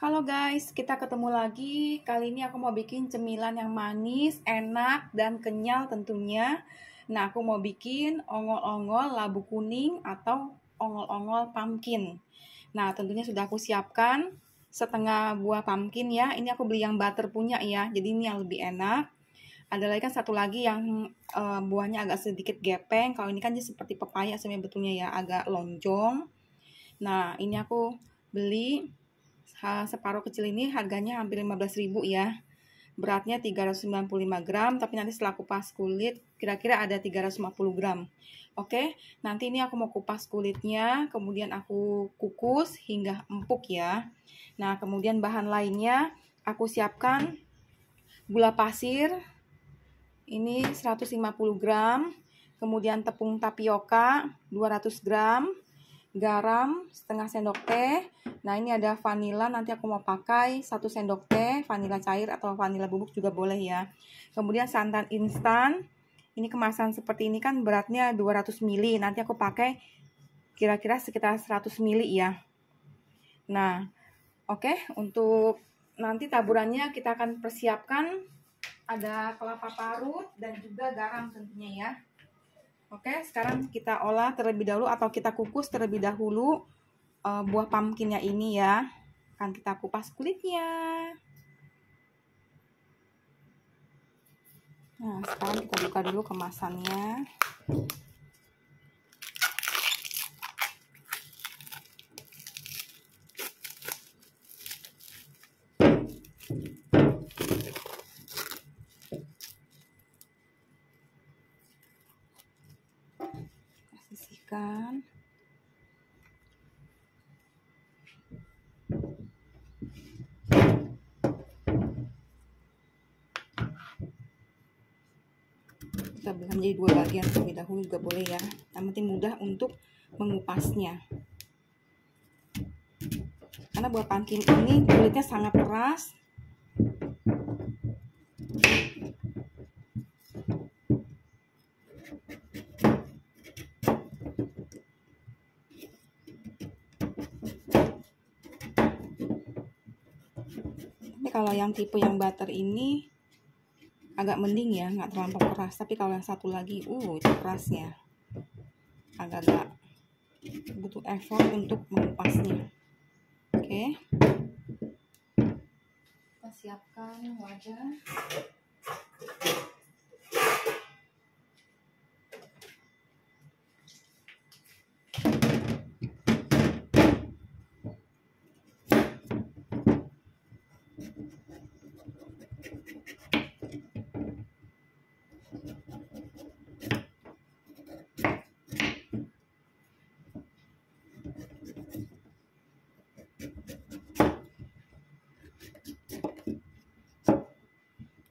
Halo guys, kita ketemu lagi. Kali ini aku mau bikin cemilan yang manis, enak, dan kenyal tentunya. Nah, aku mau bikin ongol-ongol labu kuning atau ongol-ongol pumpkin. Nah, tentunya sudah aku siapkan setengah buah pumpkin ya. Ini aku beli yang butter punya ya, jadi ini yang lebih enak. Ada lagi kan satu lagi yang buahnya agak sedikit gepeng. Kalau ini kan dia seperti pepaya sebenarnya betulnya ya, agak lonjong. Nah, ini aku beli separuh kecil ini harganya hampir 15.000 ya. Beratnya 395 gram, tapi nanti setelah kupas kulit kira-kira ada 350 gram. Oke, nanti ini aku mau kupas kulitnya, kemudian aku kukus hingga empuk ya. Nah, kemudian bahan lainnya aku siapkan gula pasir, ini 150 gram, kemudian tepung tapioka 200 gram, garam setengah sendok teh. Nah, ini ada vanila, nanti aku mau pakai 1 sendok teh, vanila cair atau vanila bubuk juga boleh ya. Kemudian santan instan, ini kemasan seperti ini kan beratnya 200 ml, nanti aku pakai kira-kira sekitar 100 ml ya. Nah, oke, untuk nanti taburannya kita akan persiapkan ada kelapa parut dan juga garam tentunya ya. Oke, sekarang kita olah terlebih dahulu atau kita kukus terlebih dahulu buah pumpkinnya ini ya. Akan kita kupas kulitnya. Nah, sekarang kita buka dulu kemasannya. Sisihkan. Kita belah menjadi 2 bagian terlebih dahulu juga boleh ya. Yang penting mudah untuk mengupasnya. Karena buah pumpkin ini kulitnya sangat keras. Tapi kalau yang tipe yang butter ini agak mending ya, nggak terlampau keras. Tapi kalau yang satu lagi, itu kerasnya. Agak-agak butuh effort untuk mengupasnya. Oke. Kita siapkan wadah.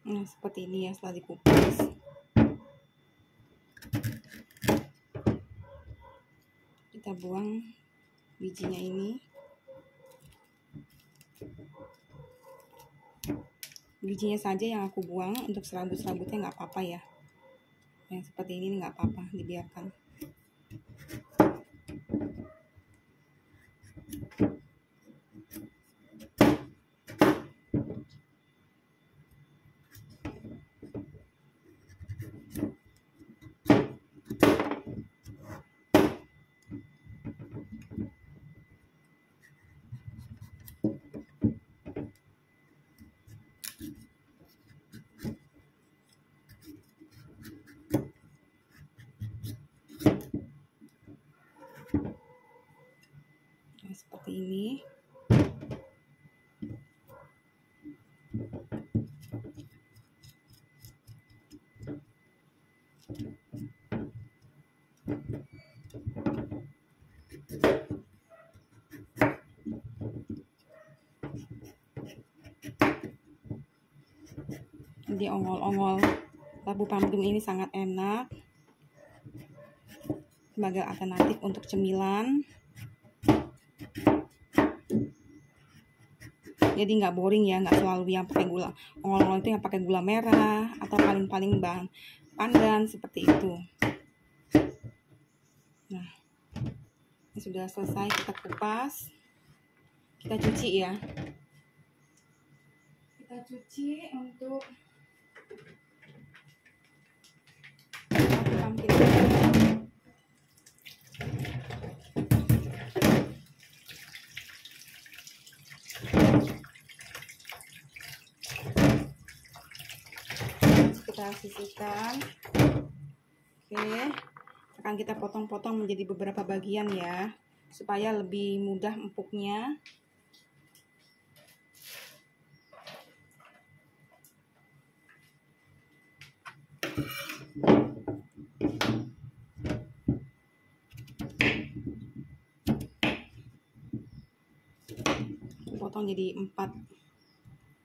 Nah, seperti ini ya setelah dikupas. Kita buang bijinya ini. Bijinya saja yang aku buang, untuk serabut-serabutnya nggak apa-apa ya. Yang seperti ini nggak apa-apa, dibiarkan. Nah, seperti ini. Jadi ongol-ongol labu pumpkin ini sangat enak sebagai alternatif untuk cemilan. Jadi nggak boring ya, nggak selalu yang pakai gula. Ongol-ongol itu yang pakai gula merah atau paling-paling bahan pandan seperti itu. Nah, ini sudah selesai kita kupas, kita cuci ya. kita cuci untuk pumpkin. Kita sisihkan. Oke, akan kita potong-potong menjadi beberapa bagian ya, supaya lebih mudah empuknya. Potong jadi 4,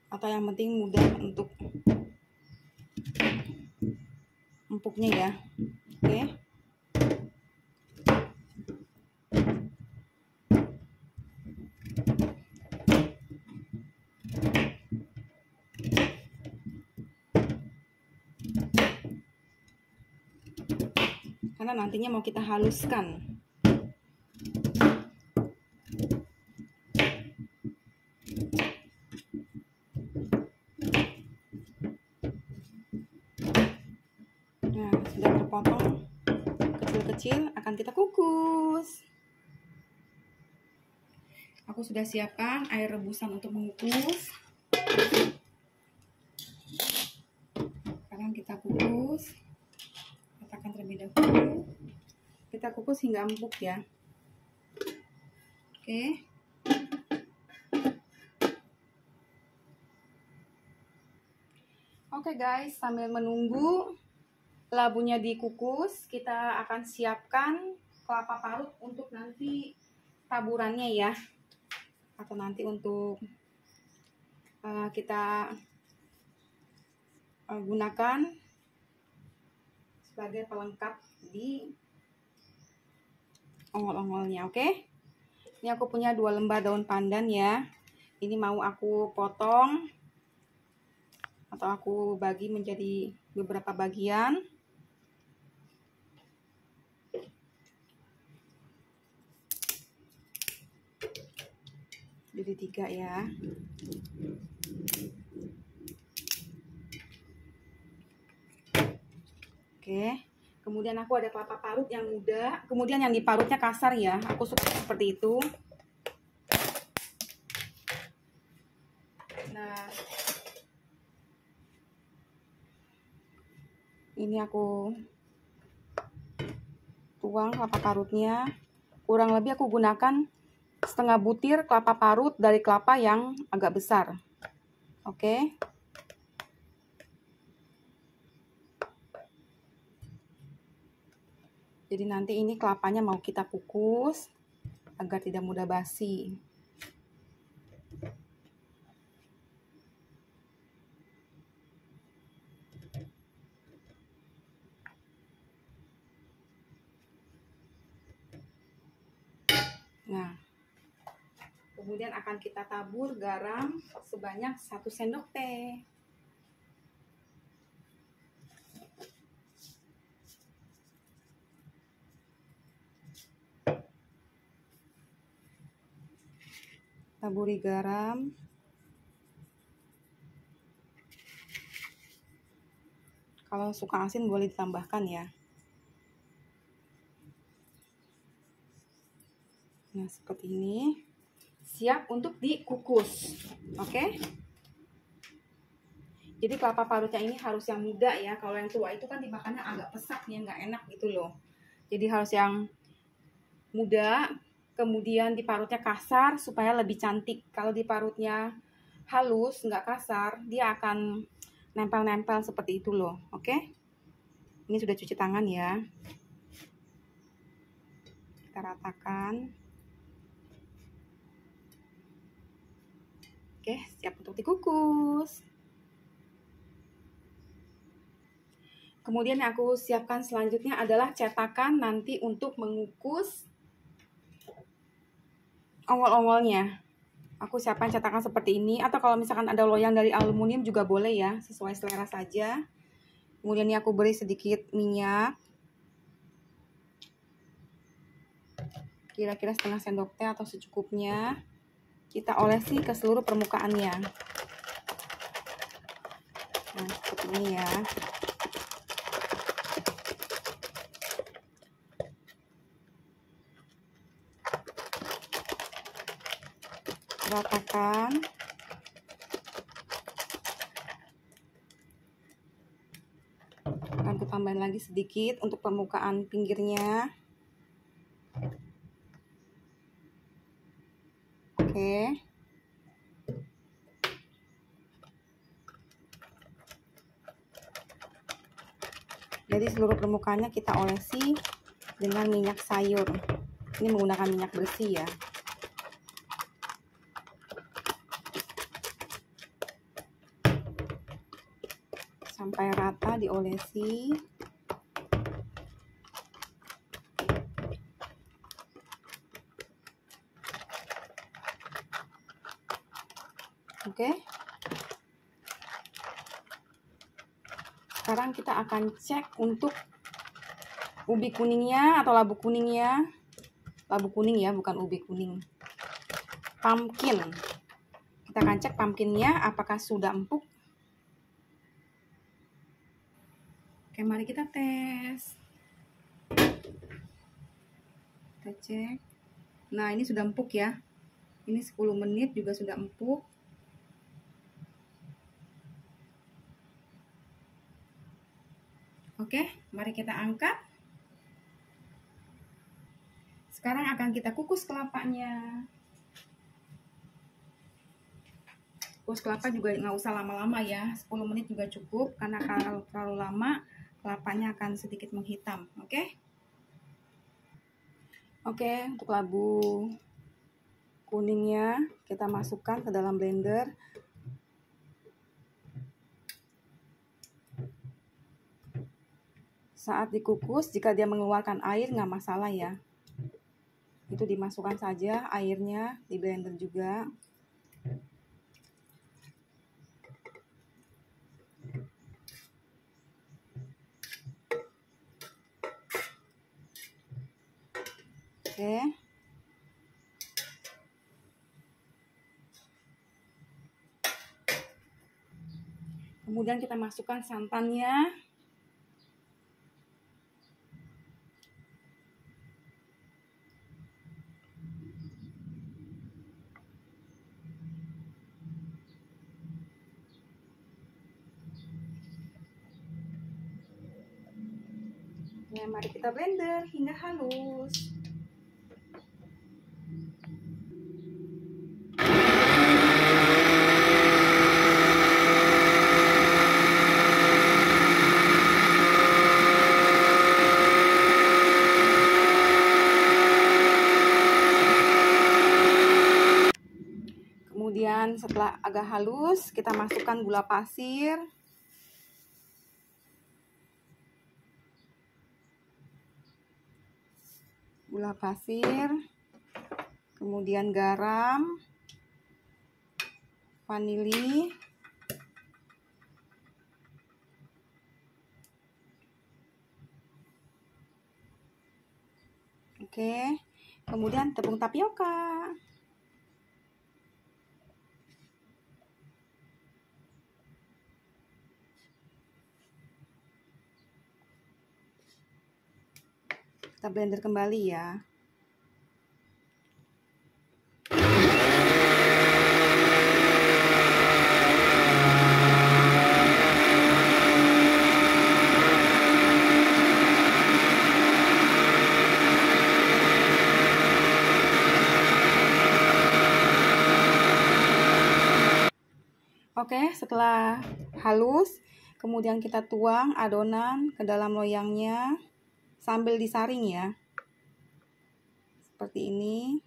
atau yang penting mudah untuk empuknya ya. Oke. Karena nantinya mau kita haluskan. Nah, sudah terpotong kecil-kecil, akan kita kukus. Aku sudah siapkan air rebusan untuk mengukus. Sekarang kita kukus. Letakkan terlebih dahulu. Kita kukus hingga empuk ya. Oke. Oke guys, sambil menunggu labunya dikukus, kita akan siapkan kelapa parut untuk nanti taburannya ya, atau nanti untuk kita gunakan sebagai pelengkap di ongol-ongolnya. Oke, ini aku punya 2 lembar daun pandan ya. Ini mau aku potong atau aku bagi menjadi beberapa bagian. Jadi 3 ya. Oke, kemudian aku ada kelapa parut yang muda, kemudian yang diparutnya kasar ya. Aku suka seperti itu. Nah, ini aku tuang kelapa parutnya. Kurang lebih aku gunakan setengah butir kelapa parut dari kelapa yang agak besar. Oke. Jadi nanti ini kelapanya mau kita kukus agar tidak mudah basi. Nah, kemudian akan kita tabur garam sebanyak 1 sendok teh. Taburi garam. Kalau suka asin boleh ditambahkan ya. Nah, seperti ini. Siap untuk dikukus. Oke. Jadi kelapa parutnya ini harus yang muda ya. Kalau yang tua itu kan dimakannya agak pesat ya, nggak enak gitu loh. Jadi harus yang muda, kemudian diparutnya kasar supaya lebih cantik. Kalau diparutnya halus, nggak kasar, dia akan nempel-nempel seperti itu loh. Oke. Ini sudah cuci tangan ya. Kita ratakan. Oke, siap untuk dikukus. Kemudian yang aku siapkan selanjutnya adalah cetakan nanti untuk mengukus ongol-ongolnya. Aku siapkan cetakan seperti ini, atau kalau misalkan ada loyang dari aluminium juga boleh ya, sesuai selera saja. Kemudian ini aku beri sedikit minyak, kira-kira setengah sendok teh atau secukupnya. Kita olesi ke seluruh permukaannya. Nah, seperti ini ya. Ratakan. Akan aku tambahin lagi sedikit untuk permukaan pinggirnya. Oke. Jadi seluruh permukaannya kita olesi dengan minyak sayur. Ini menggunakan minyak bersih ya. Sampai rata diolesi. Oke. Sekarang kita akan cek untuk ubi kuningnya atau labu kuningnya. Labu kuning ya, bukan ubi kuning. Pumpkin. Kita akan cek pumpkinnya apakah sudah empuk. Oke, mari kita tes. Kita cek. Nah, ini sudah empuk ya. Ini 10 menit juga sudah empuk. Oke, mari kita angkat. Sekarang akan kita kukus kelapanya. Kukus kelapa juga nggak usah lama-lama ya. 10 menit juga cukup. Karena kalau terlalu lama, kelapanya akan sedikit menghitam. Oke? Oke, untuk labu kuningnya kita masukkan ke dalam blender. Saat dikukus, jika dia mengeluarkan air nggak masalah ya. Itu dimasukkan saja airnya, di blender juga. Oke. Kemudian kita masukkan santannya. Nah, mari kita blender hingga halus. Kemudian setelah agak halus, kita masukkan gula pasir. Gula pasir. Kemudian garam. Vanili. Oke. Kemudian tepung tapioka. Kita blender kembali ya. Oke, setelah halus, kemudian kita tuang adonan ke dalam loyangnya sambil disaring ya. Seperti ini.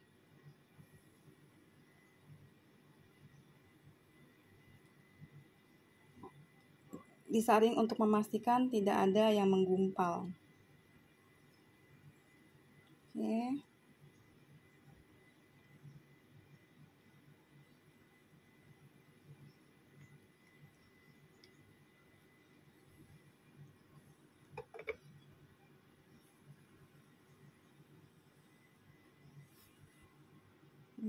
Disaring untuk memastikan tidak ada yang menggumpal. Oke.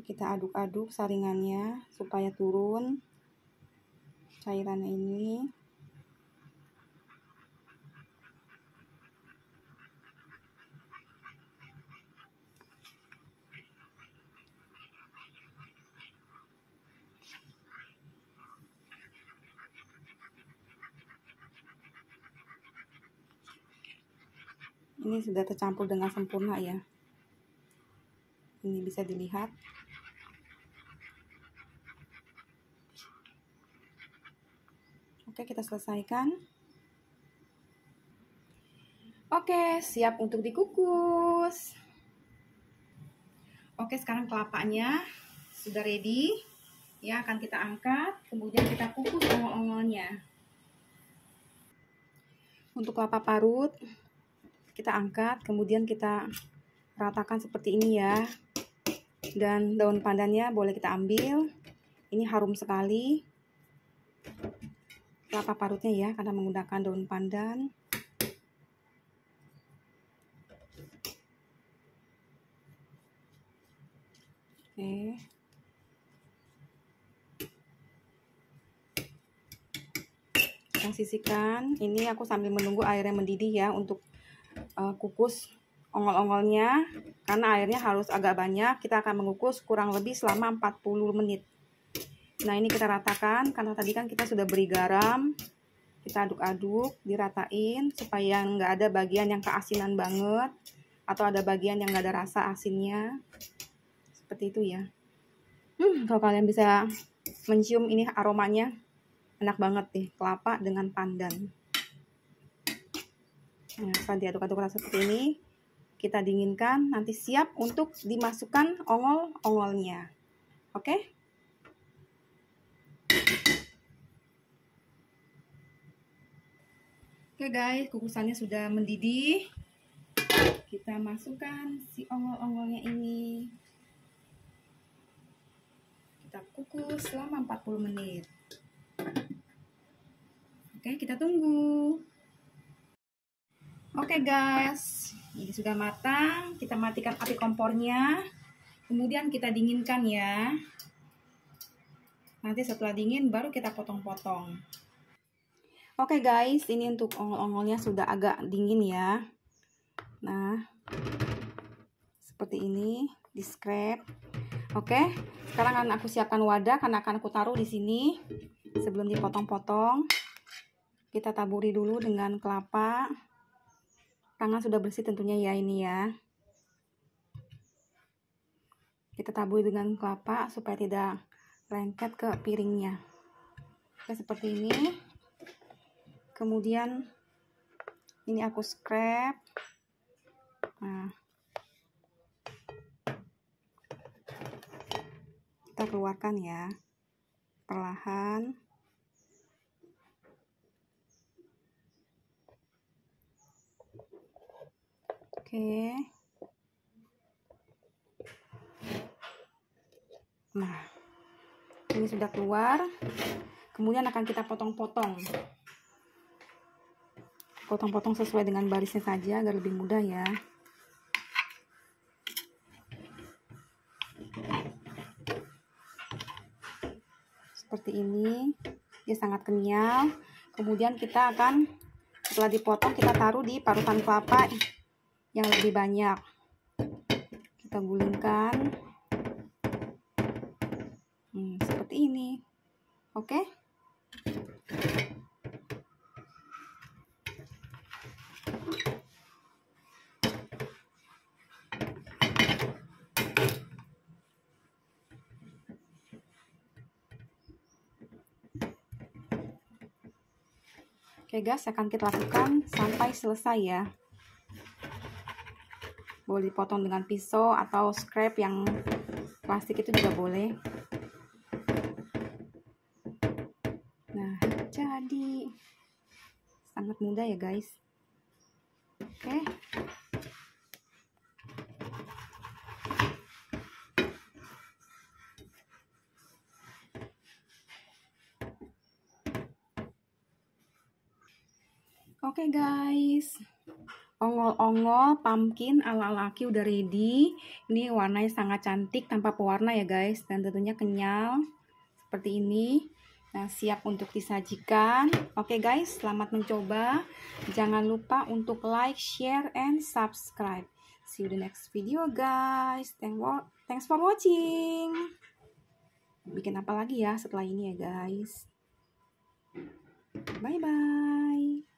Kita aduk-aduk saringannya supaya turun cairannya ini. Ini sudah tercampur dengan sempurna ya. Ini bisa dilihat. Oke, kita selesaikan. Oke, siap untuk dikukus. Oke, sekarang kelapanya sudah ready. Ya, akan kita angkat, kemudian kita kukus ongol-ongolnya. Untuk kelapa parut, kita angkat, kemudian kita ratakan seperti ini ya. Dan daun pandannya boleh kita ambil. Ini harum sekali. Kelapa parutnya ya, karena menggunakan daun pandan. Oke. Kita sisihkan. Ini aku sambil menunggu airnya mendidih ya untuk kukus ongol-ongolnya. Karena airnya harus agak banyak. Kita akan mengukus kurang lebih selama 40 menit. Nah, ini kita ratakan karena tadi kan kita sudah beri garam. Kita aduk-aduk, diratain supaya nggak ada bagian yang keasinan banget atau ada bagian yang nggak ada rasa asinnya. Seperti itu ya. Kalau kalian bisa mencium ini aromanya enak banget nih, kelapa dengan pandan. Nah, setelah diaduk-aduk rasa seperti ini, kita dinginkan, nanti siap untuk dimasukkan ongol-ongolnya. Oke? Oke guys, kukusannya sudah mendidih. Kita masukkan si ongol-ongolnya ini. Kita kukus selama 40 menit. Oke, kita tunggu. Oke guys, ini sudah matang. Kita matikan api kompornya. Kemudian kita dinginkan ya. Nanti setelah dingin baru kita potong-potong. Oke guys, ini untuk ongol-ongolnya sudah agak dingin ya. Nah, seperti ini, di scrape. Oke, sekarang akan aku siapkan wadah karena akan aku taruh di sini sebelum dipotong-potong. Kita taburi dulu dengan kelapa. Tangan sudah bersih tentunya ya ini ya. Kita taburi dengan kelapa supaya tidak lengket ke piringnya. Oke, seperti ini. Kemudian ini aku scrape. Nah, kita keluarkan ya, perlahan. Oke. Nah, ini sudah keluar. Kemudian akan kita potong-potong. Potong-potong sesuai dengan barisnya saja agar lebih mudah ya. Seperti ini, dia sangat kenyal. Kemudian kita akan, setelah dipotong, kita taruh di parutan kelapa yang lebih banyak. Kita gulingkan. Seperti ini. Oke. Oke guys, akan kita lakukan sampai selesai ya. Boleh dipotong dengan pisau atau scrape yang plastik itu juga boleh. Nah, jadi sangat mudah ya guys. Oke. Oke guys, ongol-ongol pumpkin ala laki udah ready. Ini warnanya sangat cantik tanpa pewarna ya guys, dan tentunya kenyal seperti ini. Nah, siap untuk disajikan. Oke guys, selamat mencoba. Jangan lupa untuk like, share, and subscribe. See you the next video guys. Thanks for watching. Bikin apa lagi ya setelah ini ya guys. Bye bye.